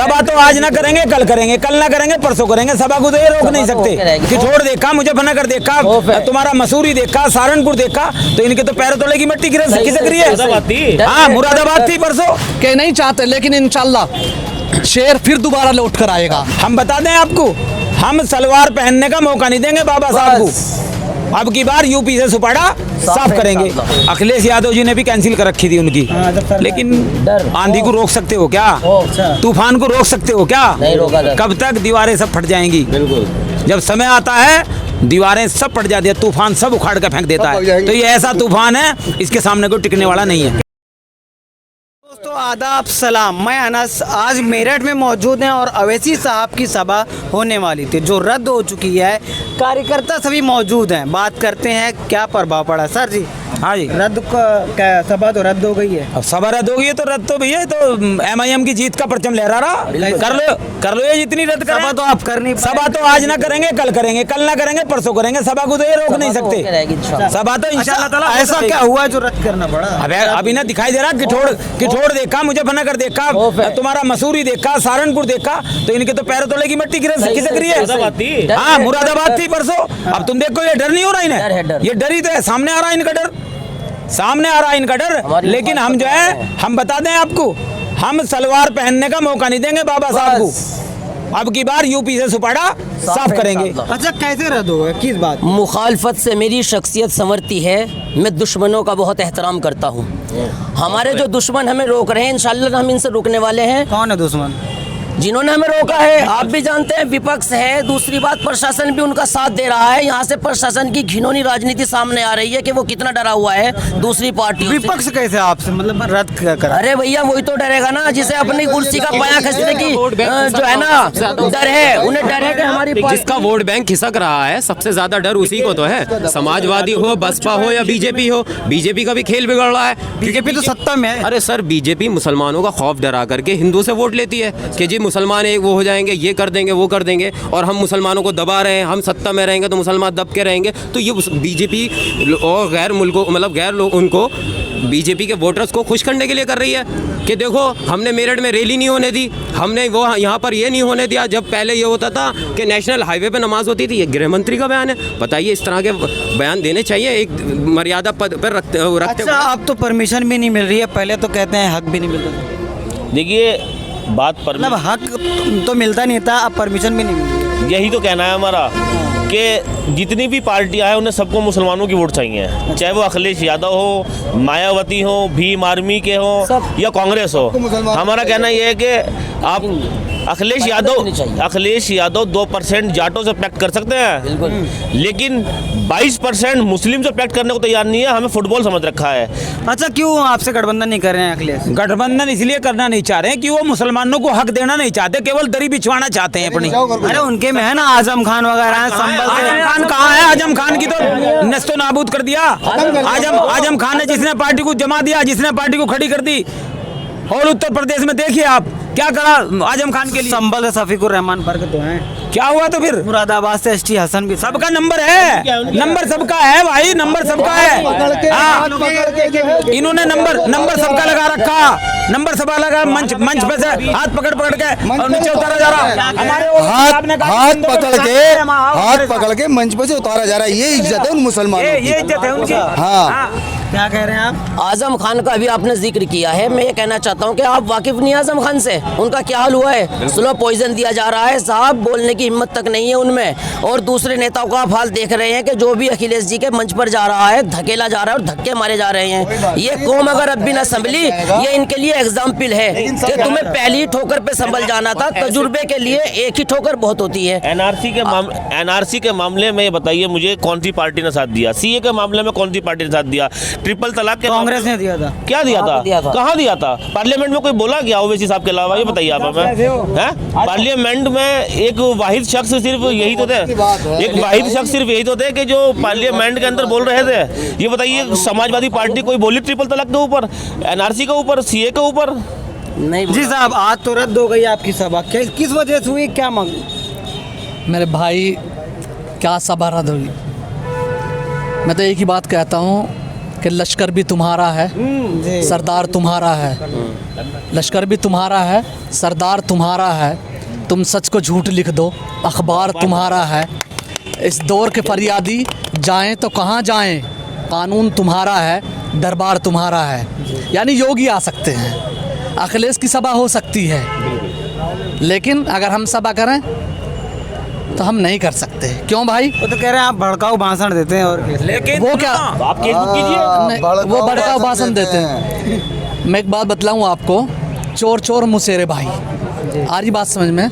सभा तो आज ना करेंगे, कल करेंगे, कल ना करेंगे, परसों करेंगे। सभा को तो ये रोक नहीं सकते। किठोड़ देखा, मुजफ्फरनगर देखा, तुम्हारा मसूरी देखा, सहारनपुर देखा, तो इनके तो पैरों तले की मिट्टी खिसक रही है। हाँ, मुरादाबाद थी परसों के नहीं चाहते, लेकिन इंशाल्लाह शेर फिर दोबारा लौट कर आएगा। हम बता दें आपको, हम सलवार पहनने का मौका नहीं देंगे बाबा साहब को। अब की बार यूपी से सुपाड़ा साफ करेंगे। अखिलेश यादव जी ने भी कैंसिल कर रखी थी उनकी, लेकिन आंधी को रोक सकते हो क्या? तूफान को रोक सकते हो क्या? कब तक? दीवारें सब फट जाएंगी। जब समय आता है दीवारें सब फट जाती है, तूफान सब उखाड़ कर फेंक देता है। तो ये ऐसा तूफान है, इसके सामने कोई टिकने वाला नहीं है। दोस्तों आदाब सलाम, मैं अनस आज मेरठ में मौजूद हैं और अवैसी साहब की सभा होने वाली थी जो रद्द हो चुकी है। कार्यकर्ता सभी मौजूद हैं, बात करते हैं क्या प्रभाव पड़ा। सर जी, हाँ जी, क्या सभा तो रद्द हो गई है? अब सभा रद्द हो गई है तो रद्द तो भैया, तो MIM की जीत का परचम लहरा रहा। कर लो ये जितनी रद्द करें। सभा तो आप कर नहीं, सभा तो आज ना करेंगे, कल करेंगे, कल ना करेंगे, परसों करेंगे। सभा को तो ये रोक नहीं सकते। सभा तो इंशाल्लाह ताला ऐसा क्या हुआ जो रद्द करना पड़ा? अभी ना दिखाई दे रहा। किठोड़ देखा, मुजफ्फरनगर देखा, तुम्हारा मसूरी देखा, सहारनपुर देखा, तो इनके तो पैरों तले की मिट्टी खिसक रही है। हाँ, मुरादाबाद थी परसों। अब तुम देखो, ये डर नहीं हो रहा इन्हें, ये डर ही तो है। सामने आ रहा है इनका डर, सामने आ रहा है इनका डर। लेकिन हम जो है, हम बता दें आपको, हम सलवार पहनने का मौका नहीं देंगे बाबा साहब को। अब की बार यूपी से सुपाड़ा साफ करेंगे। अच्छा, कैसे रद्द होगा, किस बात? मुखालफत से मेरी शख्सियत संवरती है। मैं दुश्मनों का बहुत एहतराम करता हूँ। हमारे जो दुश्मन हमें रोक रहे हैं, इंशाल्लाह हम इनसे रोकने वाले हैं। कौन है दुश्मन? जिन्होंने हमें रोका है आप भी जानते हैं, विपक्ष है। दूसरी बात, प्रशासन भी उनका साथ दे रहा है। यहाँ से प्रशासन की घिनौनी राजनीति सामने आ रही है कि वो कितना डरा हुआ है दूसरी पार्टी। विपक्ष कैसे आपसे मतलब रद्द कर? अरे भैया, वही तो डरेगा ना जिसे अपनी कुर्सी का पाया खींचने की जो है ना डर है। उन्हें डर है कि हमारी जिसका वोट बैंक खिसक रहा है, सबसे ज्यादा डर उसी को तो है। समाजवादी हो, बसपा हो या बीजेपी हो, बीजेपी का भी खेल बिगड़ रहा है। बीजेपी तो सत्ता में है। अरे सर, बीजेपी मुसलमानों का खौफ डरा करके हिंदू से वोट लेती है कि जी मुसलमान एक वो हो जाएंगे, ये कर देंगे, वो कर देंगे, और हम मुसलमानों को दबा रहे हैं। हम सत्ता में रहेंगे तो मुसलमान दब के रहेंगे। तो ये बीजेपी और गैर मुल्कों मतलब गैर लोग उनको बीजेपी के वोटर्स को खुश करने के लिए कर रही है कि देखो हमने मेरठ में रैली नहीं होने दी, हमने वो यहाँ पर ये नहीं होने दिया। जब पहले ये होता था कि नेशनल हाईवे पे नमाज होती थी। ये गृह मंत्री का बयान है। बताइए, इस तरह के बयान देने चाहिए एक मर्यादा पद पर रखते। अच्छा, अब तो परमिशन भी नहीं मिल रही है, पहले तो कहते हैं हक भी नहीं मिलता। देखिए, बात पर मतलब हक तो मिलता नहीं था, अब परमिशन भी नहीं मिल रही है। यही तो कहना है हमारा कि जितनी भी पार्टियां हैं उन्हें सबको मुसलमानों की वोट चाहिए, चाहे वो अखिलेश यादव हो, मायावती हो, भीम आर्मी के हो या कांग्रेस हो। हमारा कहना यह है कि आप अखिलेश यादव 2% जाटों से पैक्ट कर सकते हैं, लेकिन 22% मुस्लिम से पैक्ट करने को तैयार नहीं है। हमें फुटबॉल समझ रखा है। अच्छा, क्यों आपसे गठबंधन नहीं कर रहे हैं अखिलेश? गठबंधन इसलिए करना नहीं चाह रहे हैं कि वो मुसलमानों को हक देना नहीं चाहते, केवल दरी बिछवाना चाहते हैं अपनी। अरे उनके में है ना आजम खान वगैरह है, संभल से। आजम खान कहाँ है? आजम खान की तो नस्तो नाबूद कर दिया। आजम खान ने जिसने पार्टी को जमा दिया, जिसने पार्टी को खड़ी कर दी। और उत्तर प्रदेश में देखिए आप क्या करा आजम खान के लिए। संभल से शफीकुर रहमान फर्क तो है। क्या हुआ तो फिर? मुरादाबाद से ST हसन भी। सबका नंबर है, नंबर सबका है भाई, नंबर सबका है। इन्होंने नंबर सबका लगा रखा, नंबर सबका लगा। मंच पे से हाथ पकड़ के और नीचे उतारा जा रहा। हमारे हाथ पकड़ के मंच पे से उतारा जा रहा है। ये इज्जत है उन मुसलमानों की। ये इज्जत है उनकी। हाँ, क्या कह रहे हैं आप? आजम खान का अभी आपने जिक्र किया है। मैं ये कहना चाहता हूँ कि आप वाकिफ नहीं आजम खान से, उनका क्या हाल हुआ है। स्लो पॉइजन दिया जा रहा है साहब, बोलने की हिम्मत तक नहीं है उनमें। और दूसरे नेताओं का आप हाल देख रहे हैं कि जो भी अखिलेश जी के मंच पर जा रहा है, धकेला जा रहा है और धक्के मारे जा रहे हैं। ये कौम अगर अब भी न संभली, ये इनके लिए एग्जाम्पल है कि तुम्हें पहली ठोकर पे संभल जाना था। तजुर्बे के लिए एक ही ठोकर बहुत होती है। NRC के मामले में बताइए मुझे, कौन सी पार्टी ने साथ दिया? CA के मामले में कौन सी पार्टी ने साथ दिया? ट्रिपल तलाक के कांग्रेस ने दिया था। क्या दिया था? कहाँ दिया था? पार्लियामेंट में कोई बोला क्या ओवैसी साहब के अलावा? ये बताइए आप हमें। पार्लियामेंट में एक वाहिद शख्स सिर्फ यही तो थे, एक वाहिद शख्स सिर्फ यही तो थे कि जो पार्लियामेंट के अंदर बोल रहे थे। ये बताइए, समाजवादी पार्टी कोई बोली ट्रिपल तलाक के ऊपर, NRC के ऊपर, CA के ऊपर? नहीं जी साहब, आज तो रद्द हो गई आपकी सभा, किस वजह से हुई, क्या मांग? मेरे भाई, क्या सभा रद्द होगी? मैं तो एक ही बात कहता हूँ कि लश्कर भी तुम्हारा है, सरदार तुम्हारा है। लश्कर भी तुम्हारा है, सरदार तुम्हारा है। तुम सच को झूठ लिख दो, अखबार तुम्हारा है। इस दौर के फरियादी जाएं तो कहाँ जाएं, कानून तुम्हारा है, दरबार तुम्हारा है। यानी योगी आ सकते हैं, अखिलेश की सभा हो सकती है, लेकिन अगर हम सभा करें तो हम नहीं कर सकते। क्यों भाई? वो तो कह रहे हैं आप भड़काऊ भाषण देते हैं और लेकिन वो क्या, आप केस बुक कीजिए। नहीं, वो भड़काऊ भाषण देते हैं। मैं एक बात बतलाऊं आपको, चोर चोर मुसेरे भाई, आ रही बात समझ में?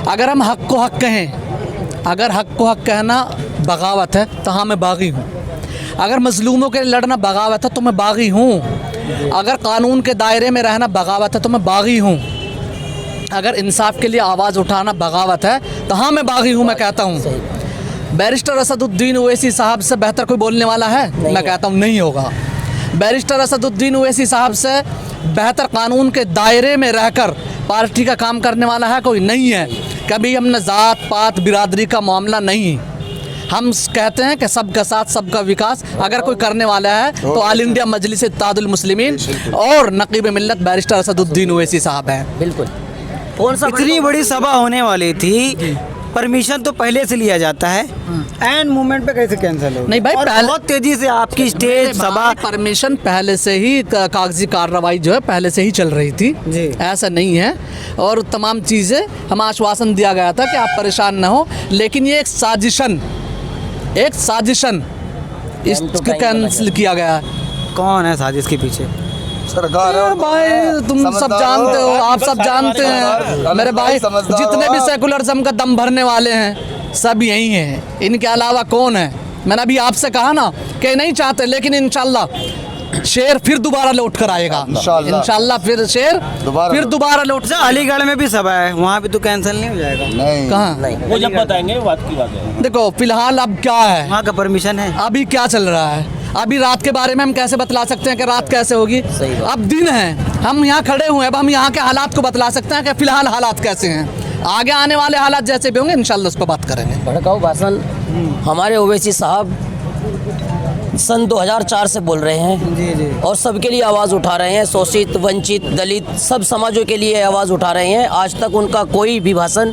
अगर हम हक को हक कहें, अगर हक को हक कहना बगावत है तो हाँ मैं बागी हूँ। अगर मजलूमों के लिए लड़ना बगावत है तो मैं बागी हूँ। अगर कानून के दायरे में रहना बगावत है तो मैं बागी हूँ। अगर इंसाफ के लिए आवाज़ उठाना बगावत है तो हाँ मैं बागी हूँ। मैं कहता हूँ बैरिस्टर असदुद्दीन ओवैसी साहब से बेहतर कोई बोलने वाला है? मैं कहता हूँ नहीं होगा। बैरिस्टर असदुद्दीन ओवैसी साहब से बेहतर कानून के दायरे में रहकर पार्टी का काम करने वाला है कोई? नहीं है। कभी हमने ज़ात पात बिरादरी का मामला नहीं, हम कहते हैं कि सबका साथ सबका विकास अगर कोई करने वाला है तो ऑल इंडिया मजलिस इत्तेहादुल मुस्लिमीन और नकीब मिल्लत बैरिस्टर असदुद्दीन ओवैसी साहब हैं। बिल्कुल। कौन सा इतनी बड़ी सभा होने वाली थी, परमिशन तो पहले से लिया जाता है, एंड मूवमेंट पे कैसे कैंसिल हो? नहीं भाई, और पहले- बहुत तेजी से आपकी स्टेज सभा परमिशन पहले से ही कागजी कार्रवाई जो है पहले से ही चल रही थी जी। ऐसा नहीं है। और तमाम चीज़ें हम आश्वासन दिया गया था कि आप परेशान न हो, लेकिन ये एक साजिशन इसको कैंसिल किया गया है। कौन है साजिश के पीछे? सरकार यार भाई तुम सब जानते हो, आप सब जानते हैं मेरे भाई, जितने भी सेकुलरिज्म का दम भरने वाले हैं सब यही हैं। इनके अलावा कौन है? मैंने अभी आपसे कहा ना कि नहीं चाहते, लेकिन इंशाल्लाह शेर फिर दोबारा लौट कर आएगा। इंशाल्लाह फिर शेर फिर दोबारा लौट। अच्छा, अलीगढ़ में भी सभा है, वहाँ भी तो कैंसिल नहीं हो जाएगा? नहीं कहाँ? वो जब बताएंगे बात की बात है। देखो फिलहाल अब क्या है, वहाँ का परमिशन है। अभी क्या चल रहा है, अभी रात के बारे में हम कैसे बतला सकते हैं कि रात कैसे होगी? अब दिन है, हम यहाँ खड़े हुए हैं, अब हम यहाँ के हालात को बतला सकते हैं कि फिलहाल हालात कैसे हैं। आगे आने वाले हालात जैसे भी होंगे इंशाल्लाह उस पर बात करेंगे। भड़काऊ भाषण हमारे ओवैसी साहब सन 2004 से बोल रहे हैं और सबके लिए आवाज़ उठा रहे हैं। शोषित, वंचित, दलित सब समाजों के लिए आवाज़ उठा रहे हैं। आज तक उनका कोई भी भाषण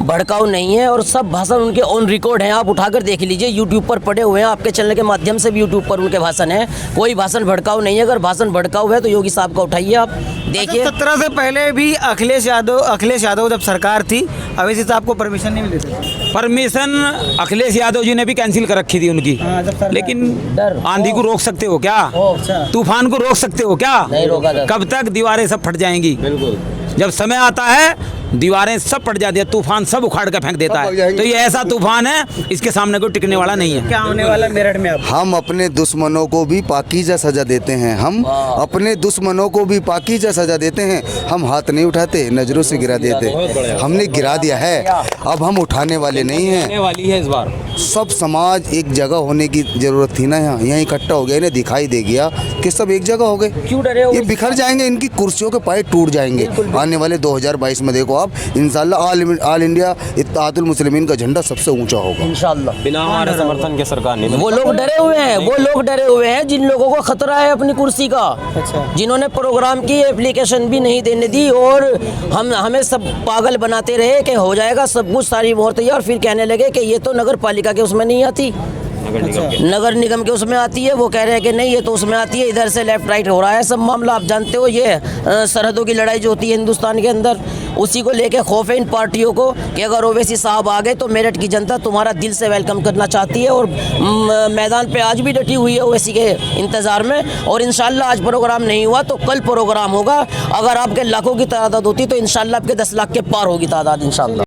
भड़काऊ नहीं है और सब भाषण उनके ऑन रिकॉर्ड हैं। आप उठाकर देख लीजिए, यूट्यूब पर पड़े हुए हैं, आपके चैनल के माध्यम से भी यूट्यूब पर उनके भाषण हैं। कोई भाषण भड़काऊ नहीं है। अगर भाषण भड़काऊ है तो योगी साहब का उठाइए, आप देखिए। 17 से पहले भी अखिलेश यादव जब सरकार थी, अवैसी साहब को परमिशन नहीं मिली थी। परमिशन अखिलेश यादव जी ने भी कैंसिल कर रखी थी उनकी, लेकिन आंधी को रोक सकते हो क्या? तूफान को रोक सकते हो क्या? नहीं रोका जा सकता। कब तक दीवारें सब फट जाएंगी? जब समय आता है दीवारें सब फट जाती है, तूफान सब उखाड़ कर फेंक देता है। तो ये ऐसा तूफान है, इसके सामने कोई टिकने वाला नहीं है। क्या होने वाला मेरठ में अब? हम अपने दुश्मनों को भी पाकीज़ा सजा देते हैं। हम अपने दुश्मनों को भी पाकीज़ा सजा देते हैं। हम हाथ नहीं उठाते, नजरों से गिरा देते। हमने गिरा दिया है, अब हम उठाने वाले नहीं हैं। वाली है इस बार। सब समाज एक जगह होने की जरूरत थी ना, यहाँ इकट्ठा हो गया, इन्हें दिखाई दे गया कि सब एक जगह हो गए। क्यों डरे हो? ये बिखर जाएंगे, इनकी कुर्सियों के पाए टूट जाएंगे। आने वाले 2022 में देखो आप, इंशाल्लाह ऑल इंडिया इत्तेहादुल मुस्लिमीन का झंडा सबसे ऊंचा होगा इंशाल्लाह। बिना हमारे समर्थन के सरकार नहीं। वो लोग डरे हुए हैं, वो लोग डरे हुए हैं जिन लोगों को खतरा है अपनी कुर्सी का, जिन्होंने प्रोग्राम की एप्लीकेशन भी नहीं देने दी और हमें सब पागल बनाते रहे कि हो जाएगा सब कुछ, सारी मोहर तैयार, फिर कहने लगे कि ये तो नगर पालिका के उसमें नहीं आती, नगर निगम के उसमें आती है। वो कह रहे हैं कि नहीं ये तो उसमें आती है। इधर से लेफ्ट राइट हो रहा है सब मामला, आप जानते हो। ये सरहदों की लड़ाई जो होती है हिंदुस्तान के अंदर, उसी को लेके खौफ है इन पार्टियों को कि अगर ओवैसी साहब आ गए तो मेरठ की जनता तुम्हारा दिल से वेलकम करना चाहती है और मैदान पे आज भी डटी हुई है ओवैसी के इंतज़ार में। और इंशाल्लाह आज प्रोग्राम नहीं हुआ तो कल प्रोग्राम होगा। अगर आपके लाखों की तादाद होती तो इंशाल्लाह आपके 10 लाख के पार होगी तादाद इंशाल्लाह।